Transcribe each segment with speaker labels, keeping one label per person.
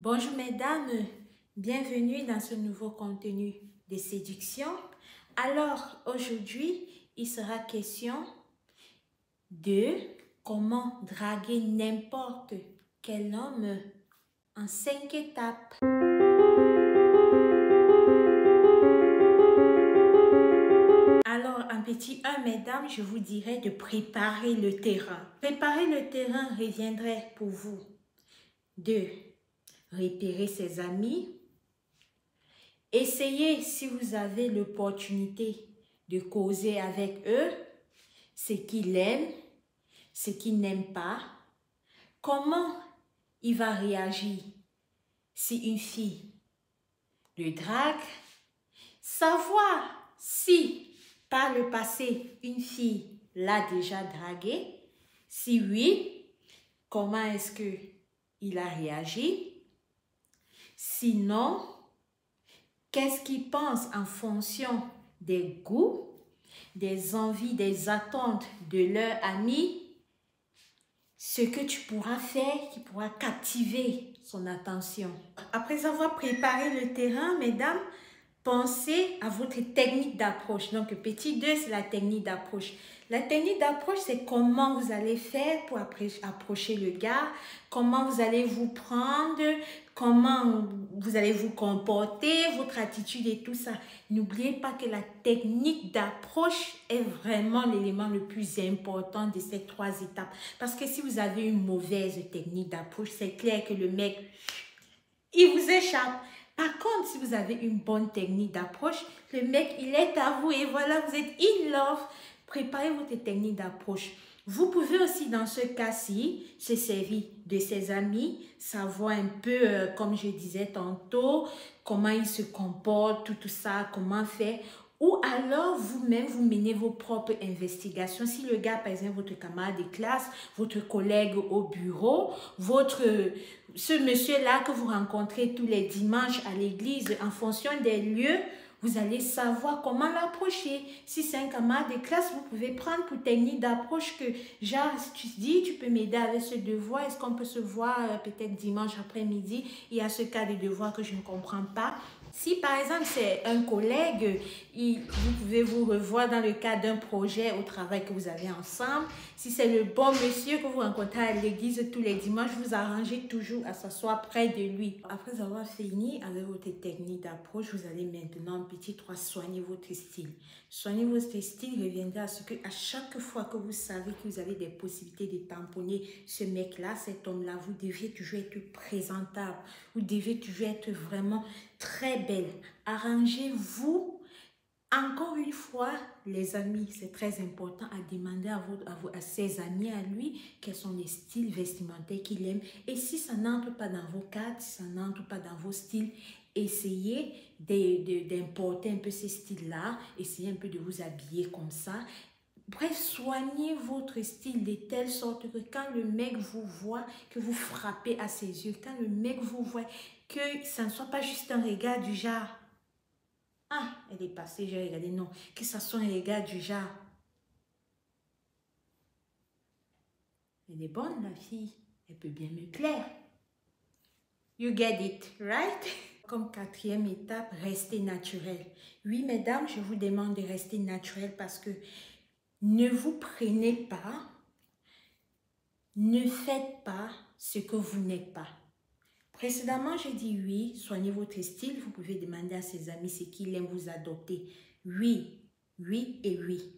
Speaker 1: Bonjour mesdames, bienvenue dans ce nouveau contenu de séduction. Alors aujourd'hui, il sera question de comment draguer n'importe quel homme en 5 étapes. Alors en petit 1, mesdames, je vous dirais de préparer le terrain. Préparer le terrain reviendrait pour vous de repérer ses amis. Essayez, si vous avez l'opportunité, de causer avec eux, ce qu'ils aiment, ce qu'ils n'aiment pas, comment il va réagir si une fille le drague, savoir si par le passé une fille l'a déjà dragué, si oui, comment est-ce qu'il a réagi, sinon, qu'est-ce qu'ils pensent en fonction des goûts, des envies, des attentes de leur ami, ce que tu pourras faire qui pourra captiver son attention. Après avoir préparé le terrain, mesdames, pensez à votre technique d'approche. Donc, petit 2, c'est la technique d'approche. La technique d'approche, c'est comment vous allez faire pour approcher le gars, comment vous allez vous prendre, comment vous allez vous comporter, votre attitude et tout ça. N'oubliez pas que la technique d'approche est vraiment l'élément le plus important de ces 3 étapes. Parce que si vous avez une mauvaise technique d'approche, c'est clair que le mec, il vous échappe. Par contre, si vous avez une bonne technique d'approche, le mec, il est à vous et voilà, vous êtes in love. Préparez votre technique d'approche. Vous pouvez aussi, dans ce cas-ci, se servir de ses amis, savoir un peu, comme je disais tantôt, comment il se comporte, tout ça, comment faire. Ou alors, vous-même, vous menez vos propres investigations. Si le gars, par exemple, votre camarade de classe, votre collègue au bureau, ce monsieur-là que vous rencontrez tous les dimanches à l'église, en fonction des lieux, vous allez savoir comment l'approcher. Si c'est un camarade de classe, vous pouvez prendre pour technique d'approche que, genre, si tu te dis, tu peux m'aider avec ce devoir, est-ce qu'on peut se voir peut-être dimanche après-midi? Il y a ce cas de devoir que je ne comprends pas. Si par exemple c'est un collègue, vous pouvez vous revoir dans le cadre d'un projet au travail que vous avez ensemble. Si c'est le bon monsieur que vous rencontrez à l'église tous les dimanches, vous arrangez toujours à s'asseoir près de lui. Après avoir fini avec votre technique d'approche, vous allez maintenant, petit 3, soigner votre style. Soigner votre style reviendra à ce que à chaque fois que vous savez que vous avez des possibilités de tamponner ce mec-là, cet homme-là, vous devez toujours être présentable. Vous devez toujours être vraiment très belle. Arrangez-vous. Encore une fois, les amis, c'est très important à demander à ses amis, à lui, quels sont les styles vestimentaires qu'il aime. Et si ça n'entre pas dans vos cadres, si ça n'entre pas dans vos styles, essayez d'importer un peu ces styles-là. Essayez un peu de vous habiller comme ça. Bref, soignez votre style de telle sorte que quand le mec vous voit, que vous frappez à ses yeux, quand le mec vous voit, que ça ne soit pas juste un regard du genre « Ah, elle est passée, j'ai regardé. » Non, que ça soit un regard du genre « Elle est bonne, la fille. Elle peut bien me plaire. » You get it, right? Comme 4e étape, restez naturel. Oui, mesdames, je vous demande de rester naturel parce que ne vous prenez pas, ne faites pas ce que vous n'êtes pas. Précédemment, j'ai dit oui, soignez votre style. Vous pouvez demander à ses amis ce qu'ils aiment, vous adopter. Oui, oui et oui.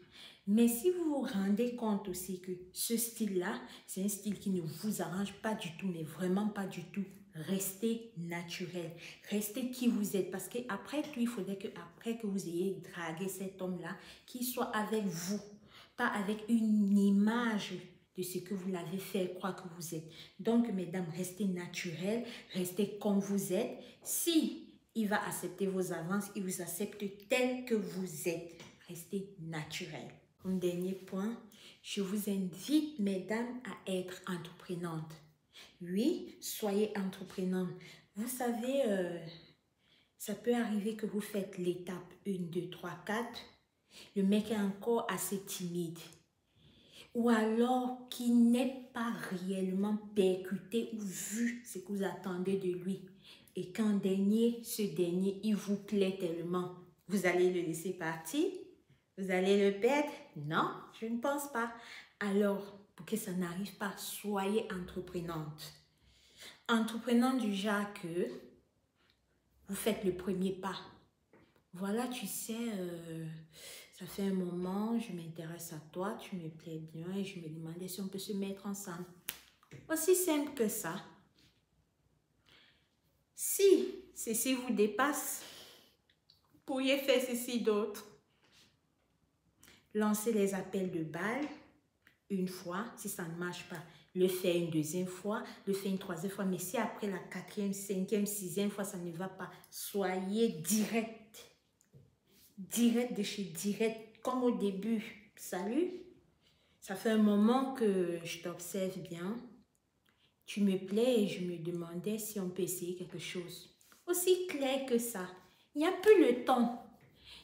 Speaker 1: Mais si vous vous rendez compte aussi que ce style-là, c'est un style qui ne vous arrange pas du tout, mais vraiment pas du tout, restez naturel. Restez qui vous êtes. Parce qu'après tout, il faudrait qu'après que vous ayez dragué cet homme-là, qu'il soit avec vous, pas avec une image de ce que vous l'avez fait croire que vous êtes. Donc, mesdames, restez naturelles, restez comme vous êtes. Si il va accepter vos avances, il vous accepte tel que vous êtes. Restez naturelles. Un dernier point, je vous invite, mesdames, à être entreprenantes. Oui, soyez entreprenantes. Vous savez, ça peut arriver que vous faites l'étape 1, 2, 3, 4. Le mec est encore assez timide. ou alors qui n'est pas réellement percuté ou vu ce que vous attendez de lui. Et qu'en dernier, ce dernier, il vous plaît tellement, vous allez le laisser partir? Vous allez le perdre? Non, je ne pense pas. Alors, pour que ça n'arrive pas, soyez entreprenante. Entreprenante du genre que vous faites le premier pas. Voilà, tu sais, ça fait un moment, je m'intéresse à toi, tu me plais bien et je me demandais si on peut se mettre ensemble. Aussi simple que ça. Si ceci vous dépasse, vous pourriez faire ceci d'autre. Lancer les appels de balles une fois, si ça ne marche pas, le faire une deuxième fois, le faire une troisième fois. Mais si après la quatrième, cinquième, sixième fois, ça ne va pas, soyez direct. Direct de chez direct, comme au début. Salut, ça fait un moment que je t'observe bien. Tu me plais et je me demandais si on peut essayer quelque chose. Aussi clair que ça. Il n'y a plus le temps.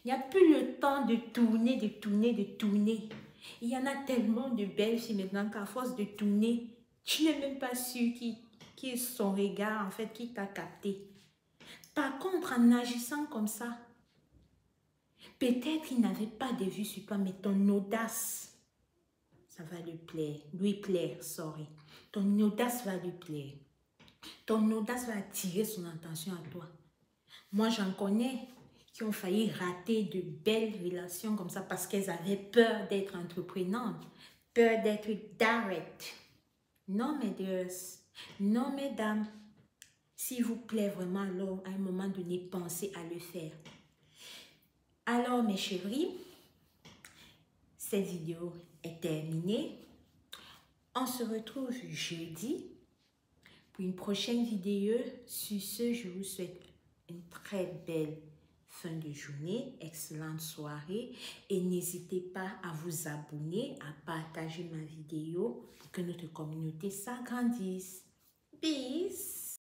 Speaker 1: Il n'y a plus le temps de tourner, de tourner, de tourner. Il y en a tellement de belles filles maintenant qu'à force de tourner, tu n'es même pas sûr qui est son regard, en fait, qui t'a capté. Par contre, en agissant comme ça, peut-être qu'il n'avait pas de vue sur toi, mais ton audace, ça va lui plaire, sorry. Ton audace va lui plaire. Ton audace va attirer son attention à toi. Moi, j'en connais qui ont failli rater de belles relations comme ça parce qu'elles avaient peur d'être entreprenantes, peur d'être direct. Non, mesdames, non, mesdames, s'il vous plaît vraiment, alors, à un moment donné, pensez à le faire. Alors, mes chéris, cette vidéo est terminée. On se retrouve jeudi pour une prochaine vidéo. Sur ce, je vous souhaite une très belle fin de journée, excellente soirée et n'hésitez pas à vous abonner, à partager ma vidéo pour que notre communauté s'agrandisse. Peace!